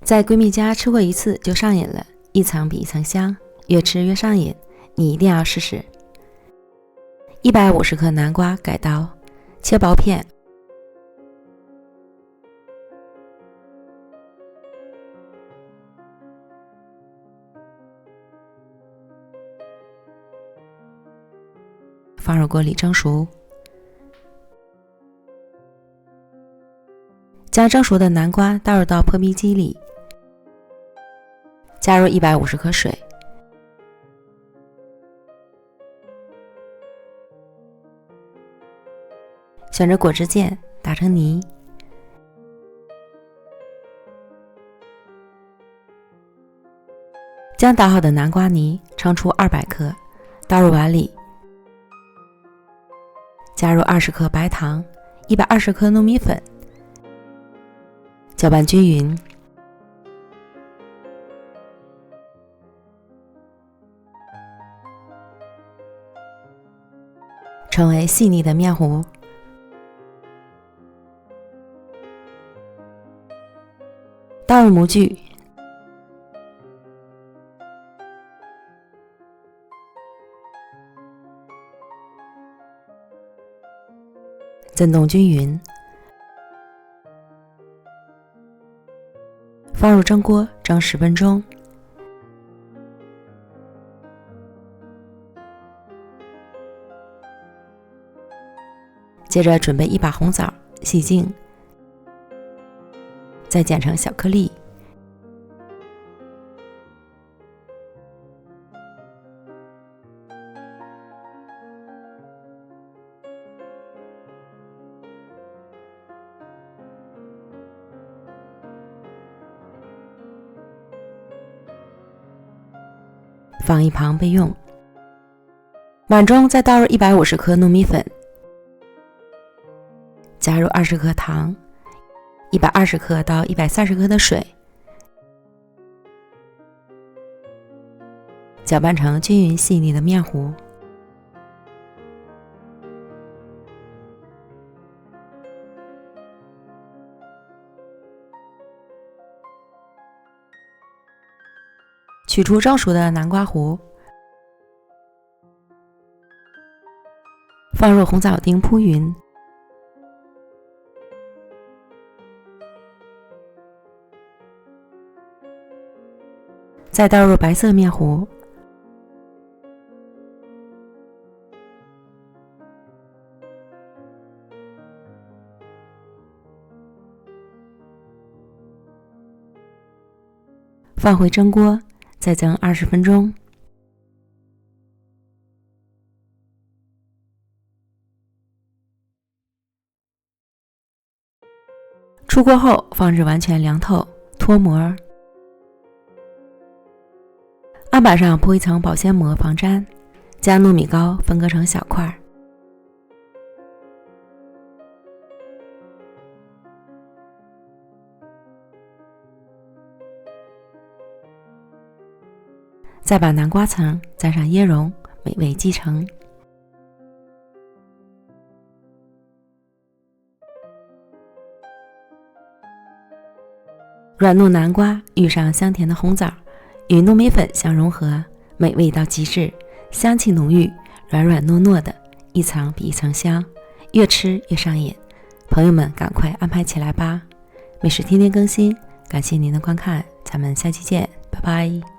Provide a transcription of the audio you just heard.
在闺蜜家吃过一次就上瘾了，一层比一层香，越吃越上瘾，你一定要试试。150克南瓜改刀，切薄片，放入锅里蒸熟。将蒸熟的南瓜倒入到破壁机里，加入150克水，选着果汁键打成泥，将打好的南瓜泥盛出200克，倒入碗里，加入20克白糖，120克糯米粉，搅拌均匀，成为细腻的面糊。倒入模具，震动均匀，放入蒸锅蒸10分钟。接着准备一把红枣，洗净，再剪成小颗粒。放一旁备用。碗中再倒入150克糯米粉，加入20克糖，120克到130克的水，搅拌成均匀细腻的面糊。取出蒸熟的南瓜糊，放入红枣丁铺匀，再倒入白色面糊，放回蒸锅，再蒸20分钟。出锅后放置完全凉透，脱模。案板上铺一层保鲜膜防粘，将糯米糕分割成小块。再把南瓜层蘸上椰蓉，美味继承。软糯南瓜遇上香甜的红枣，与糯米粉相融合，美味到极致，香气浓郁，软软糯糯的，一层比一层香，越吃越上瘾。朋友们赶快安排起来吧！美食天天更新，感谢您的观看，咱们下期见，拜拜。